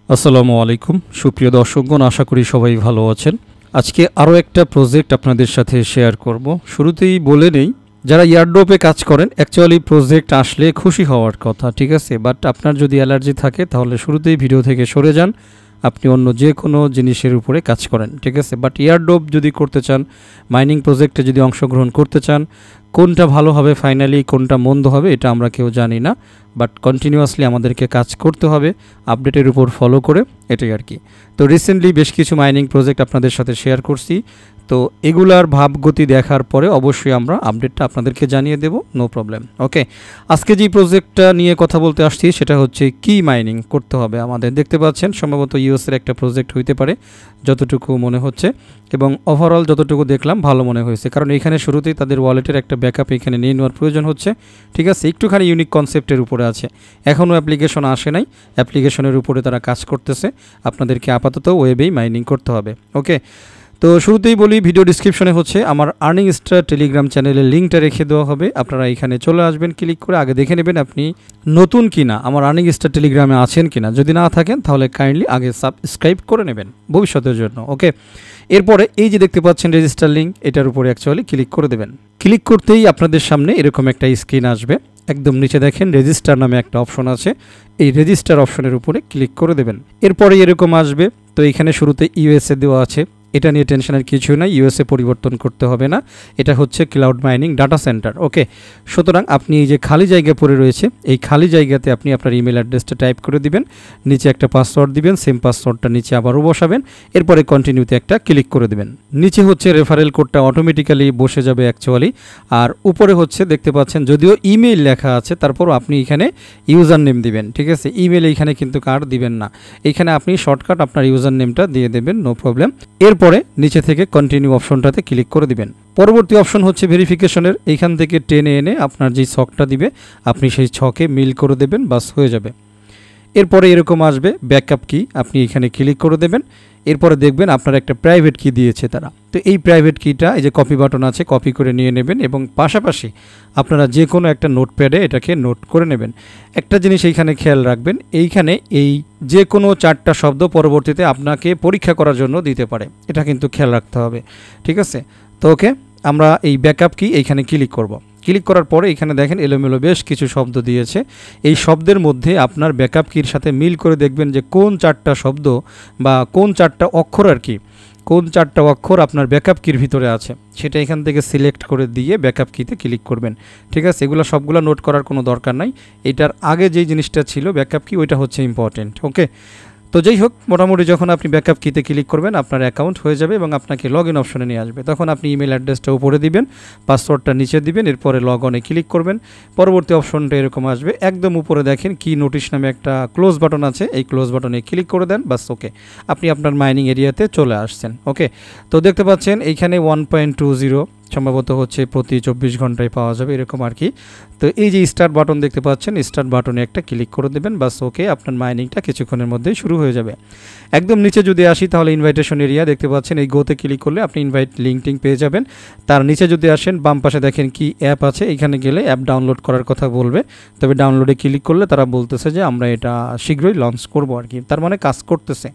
আসসালামু আলাইকুম সুপ্রিয় দর্শকগণ, আশা করি সবাই ভালো আছেন। আজকে আরও একটা প্রজেক্ট আপনাদের সাথে শেয়ার করব। শুরুতেই বলে নেই, যারা এয়ারড্রপে কাজ করেন অ্যাকচুয়ালি প্রজেক্ট আসলে খুশি হওয়ার কথা, ঠিক আছে, বাট আপনার যদি অ্যালার্জি থাকে তাহলে শুরুতেই ভিডিও থেকে সরে যান। আপনি অন্য যে কোনো জিনিসের উপরে কাজ করেন, ঠিক আছে, বাট এয়ারড্রপ যদি করতে চান, মাইনিং প্রজেক্টে যদি অংশগ্রহণ করতে চান, কোনটা ভালো হবে ফাইনালি, কোনটা মন্দ হবে এটা আমরা কেউ জানি না, বাট কন্টিনিউয়াসলি আমাদেরকে কাজ করতে হবে আপডেটের উপর ফলো করে, এটাই আর কি। তো রিসেন্টলি বেশ কিছু মাইনিং প্রজেক্ট আপনাদের সাথে শেয়ার করছি, তো এগুলার ভাবগতি দেখার পরে অবশ্যই আমরা আপডেটটা আপনাদেরকে জানিয়ে দেব, নো প্রবলেম। ওকে, আজকে যে প্রজেক্টটা নিয়ে কথা বলতে আসছি সেটা হচ্ছে কি মাইনিং করতে হবে আমাদের। দেখতে পাচ্ছেন সম্ভবত ইউএসের একটা প্রজেক্ট হইতে পারে যতটুকু মনে হচ্ছে, এবং ওভারঅল যতটুকু দেখলাম ভালো মনে হয়েছে, কারণ এখানে শুরুতেই তাদের ওয়ালেটের একটা ব্যাকআপ এখানে নিয়ে নেওয়ার প্রয়োজন হচ্ছে, ঠিক আছে। একটুখানি ইউনিক কনসেপ্টের উপরে আছে, এখনও অ্যাপ্লিকেশন আসে নাই, অ্যাপ্লিকেশনের উপরে তারা কাজ করতেছে। আপনাদেরকে আপাতত ওয়েবেই মাইনিং করতে হবে। ওকে, তো শুরুতেই বলি, ভিডিও ডিসক্রিপশনে হচ্ছে আমার আর্নিং স্টার টেলিগ্রাম চ্যানেলের লিঙ্কটা রেখে দেওয়া হবে। আপনারা এখানে চলে আসবেন, ক্লিক করে আগে দেখে নেবেন আপনি নতুন কিনা, আমার আর্নিং স্টার টেলিগ্রামে আছেন কিনা। যদি না থাকেন তাহলে কাইন্ডলি আগে সাবস্ক্রাইব করে নেবেন ভবিষ্যতের জন্য। ওকে, এরপরে এই যে দেখতে পাচ্ছেন রেজিস্টার লিঙ্ক, এটার উপরে অ্যাকচুয়ালি ক্লিক করে দেবেন। ক্লিক করতেই আপনাদের সামনে এরকম একটা স্ক্রিন আসবে। একদম নিচে দেখেন রেজিস্টার নামে একটা অপশন আছে, এই রেজিস্টার অপশনের উপরে ক্লিক করে দেবেন। এরপরে এরকম আসবে, তো এখানে শুরুতে ইউএসএ দেওয়া আছে, এটা নিয়ে টেনশনের কিছু নাই, ইউএসএ পরিবর্তন করতে হবে না, এটা হচ্ছে ক্লাউড মাইনিং ডাটা সেন্টার। ওকে, সুতরাং আপনি এই যে খালি জায়গা পড়ে রয়েছে, এই খালি জায়গাতে আপনি আপনার ইমেল অ্যাড্রেসটা টাইপ করে দিবেন, নিচে একটা পাসওয়ার্ড দিবেন, সেম পাসওয়ার্ডটা নিচে আবারও বসাবেন, এরপরে কন্টিনিউতে একটা ক্লিক করে দেবেন। নিচে হচ্ছে রেফারেল কোডটা অটোমেটিক্যালি বসে যাবে অ্যাকচুয়ালি, আর উপরে হচ্ছে দেখতে পাচ্ছেন যদিও ইমেইল লেখা আছে তারপরও আপনি এখানে ইউজার নেম দিবেন, ঠিক আছে। ইমেল এইখানে কিন্তু কার্ড দিবেন না, এইখানে আপনি শর্টকাট আপনার ইউজার নেমটা দিয়ে দেবেন, নো প্রবলেম। এরপরে নিচে থেকে কন্টিনিউ অপশনটাতে ক্লিক করে দিবেন। পরবর্তী অপশন হচ্ছে ভেরিফিকেশনের, এইখান থেকে টেনে এনে আপনার যেই ছকটা দিবে আপনি সেই ছকে মিল করে দেবেন, বাস হয়ে যাবে। এরপরে এরকম আসবে ব্যাকআপ কি, আপনি এখানে ক্লিক করে দেবেন। এরপরে দেখবেন আপনার একটা প্রাইভেট কি দিয়েছে তারা, তো এই প্রাইভেট কিটা এই যে কপি বাটন আছে, কপি করে নিয়ে নেবেন, এবং পাশাপাশি আপনারা যে কোনো একটা নোটপ্যাডে এটাকে নোট করে নেবেন। একটা জিনিস এইখানে খেয়াল রাখবেন, এইখানে এই যে কোনো 4টা শব্দ পরবর্তীতে আপনাকে পরীক্ষা করার জন্য দিতে পারে, এটা কিন্তু খেয়াল রাখতে হবে, ঠিক আছে। তো ওকে, আমরা এই ব্যাকআপ কি এইখানে ক্লিক করব। ক্লিক করার পরে এখানে দেখেন এলোমেলো বেশ কিছু শব্দ দিয়েছে, এই শব্দের মধ্যে আপনার ব্যাকআপ কির সাথে মিল করে দেখবেন যে কোন 4টা শব্দ বা কোন 4টা অক্ষর আর কি, কোন 4টা অক্ষর আপনার ব্যাকআপ কির ভিতরে আছে, সেটা এখান থেকে সিলেক্ট করে দিয়ে ব্যাকআপ কিতে ক্লিক করবেন, ঠিক আছে। এগুলো সবগুলো নোট করার কোনো দরকার নাই, এটার আগে যেই জিনিসটা ছিল ব্যাকআপ কি, ওইটা হচ্ছে ইম্পর্টেন্ট। ওকে, তো যাই হোক, মোটামুটি যখন আপনি ব্যাকআপ কিতে ক্লিক করবেন আপনার অ্যাকাউন্ট হয়ে যাবে এবং আপনাকে লগ ইন অপশনে নিয়ে আসবে। তখন আপনি ইমেল অ্যাড্রেসটা উপরে দিবেন, পাসওয়ার্ডটা নিচে দিবেন, এরপরে লগ অনে ক্লিক করবেন। পরবর্তী অপশনটা এরকম আসবে, একদম উপরে দেখেন কি নোটিশ নামে একটা ক্লোজ বাটন আছে, এই ক্লোজ বাটনে ক্লিক করে দেন, বাস। ওকে, আপনি আপনার মাইনিং এরিয়াতে চলে আসছেন। ওকে, তো দেখতে পাচ্ছেন এইখানে 1.20 সম্ভবত হচ্ছে প্রতি 24 ঘন্টায় পাওয়া যাবে এরকম আর কি। তো এই যে স্টার্ট বাটন দেখতে পাচ্ছেন, স্টার্ট বাটনে একটা ক্লিক করে দেবেন, বাস। ওকে, আপনার মাইনিংটা কিছুক্ষণের মধ্যেই শুরু হয়ে যাবে। একদম নিচে যদি আসি তাহলে ইনভাইটেশন এরিয়া দেখতে পাচ্ছেন, এই গোতে ক্লিক করলে আপনি ইনভাইট লিঙ্কটিং পেয়ে যাবেন। তার নিচে যদি আসেন বাম পাশে দেখেন কি অ্যাপ আছে, এখানে গেলে অ্যাপ ডাউনলোড করার কথা বলবে, তবে ডাউনলোডে ক্লিক করলে তারা বলতেছে যে আমরা এটা শীঘ্রই লঞ্চ করব আর কি, তার মানে কাজ করতেছে।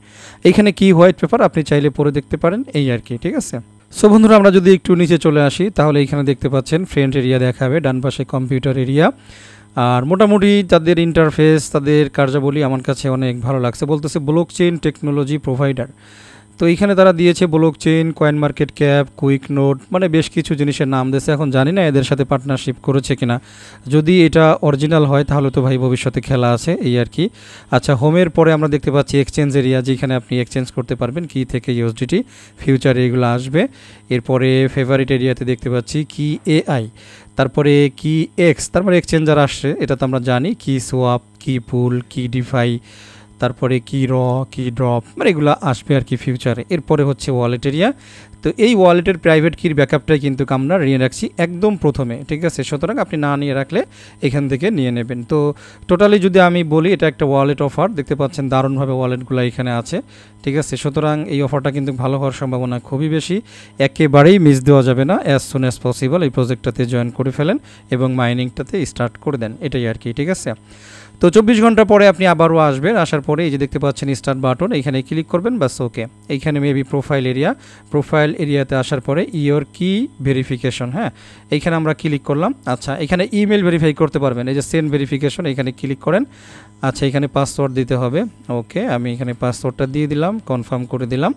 এইখানে কি হোয়াইট পেপার আপনি চাইলে পড়ে দেখতে পারেন, এই আর কি, ঠিক আছে। সো বন্ধুরা, আমরা যদি একটু নিচে চলে আসি তাহলে এখানে দেখতে পাচ্ছেন ফ্রেন্ড এরিয়া দেখাবে, ডান পাশে কম্পিউটার এরিয়া, আর মোটামুটি তাদের ইন্টারফেস, তাদের কার্যাবলী আমার কাছে অনেক ভালো লাগছে। বলতেছে ব্লকচেইন টেকনোলজি প্রোভাইডার, তো এইখানে তারা দিয়েছে blockchain, coin market cap, quick note, মানে বেশ কিছু জিনিসের নাম দিয়েছে। এখন জানি না এদের সাথে পার্টনারশিপ করেছে কিনা, যদি এটা অরিজিনাল হয় তাহলে তো ভাই ভবিষ্যতে খেলা আছে, এই আর কি। আচ্ছা, হোমের পরে আমরা দেখতে পাচ্ছি এক্সচেঞ্জ এরিয়া, যেখানে আপনি এক্সচেঞ্জ করতে পারবেন কি থেকে ইউএসডিটি, ফিউচারে এগুলো আসবে। এরপরে ফেভারিট এরিয়াতে দেখতে পাচ্ছি কি এআই, তারপরে কি এক্স, তারপরে এক্সচেঞ্জার আসছে, এটা তো আমরা জানি, কি সোয়াপ, কি পুল, কি ডিফাই, তারপরে কি র, কি ড্রপ, মানে এগুলো আসবে আর কি ফিউচারে। এরপরে হচ্ছে ওয়ালেট এরিয়া, তো এই ওয়ালেটের প্রাইভেট কির ব্যাকআপটাই কিন্তু আমরা নিয়ে রাখছি একদম প্রথমে, ঠিক আছে। সুতরাং আপনি না নিয়ে রাখলে এখান থেকে নিয়ে নেবেন। তো টোটালি যদি আমি বলি, এটা একটা ওয়ালেট অফার, দেখতে পাচ্ছেন দারুণভাবে ওয়ালেটগুলো এখানে আছে, ঠিক আছে। সুতরাং এই অফারটা কিন্তু ভালো হওয়ার সম্ভাবনা খুবই বেশি, একেবারেই মিস দেওয়া যাবে না। অ্যাজ সুন অ্যাজ পসিবল এই প্রজেক্টটাতে জয়েন করে ফেলেন এবং মাইনিংটাতে স্টার্ট করে দেন, এটাই আর কি, ঠিক আছে। তো 24 ঘন্টা পরে আপনি আবারও আসবেন, আসার পরে এই যে দেখতে পাচ্ছেন স্টার্ট বাটন, এখানে ক্লিক করবেন, বাস ওকে। এইখানে মেবি প্রোফাইল এরিয়াতে আসার পরে ইয়োর কি ভেরিফিকেশন, হ্যাঁ এইখানে আমরা ক্লিক করলাম। আচ্ছা এখানে ইমেল ভেরিফাই করতে পারবেন, এই যে সেন্ড ভেরিফিকেশন, এখানে ক্লিক করেন। আচ্ছা এখানে পাসওয়ার্ড দিতে হবে, ওকে আমি এখানে পাসওয়ার্ডটা দিয়ে দিলাম, কনফার্ম করে দিলাম।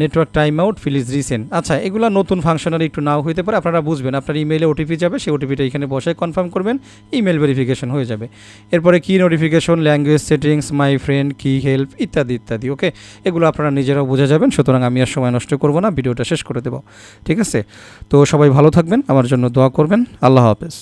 Network time out please resend. আচ্ছা এগুলো নতুন ফাংশনাল একটু নাও হইতে পারে, আপনারা বুঝবেন। আপনার ইমেইলে ওটিপি যাবে, সেই ওটিপিটা এখানে বসে কনফার্ম করবেন, ইমেল ভেরিফিকেশন হয়ে যাবে। এরপরে কি notification, language settings, my friend, কি হেল্প ইত্যাদি ইত্যাদি। ওকে, এগুলো আপনারা নিজেরাও বুঝে যাবেন, সুতরাং আমি আর সময় নষ্ট করব না, ভিডিওটা শেষ করে দেব। ঠিক আছে, তো সবাই ভালো থাকবেন, আমার জন্য দোয়া করবেন। আল্লাহ হাফেজ।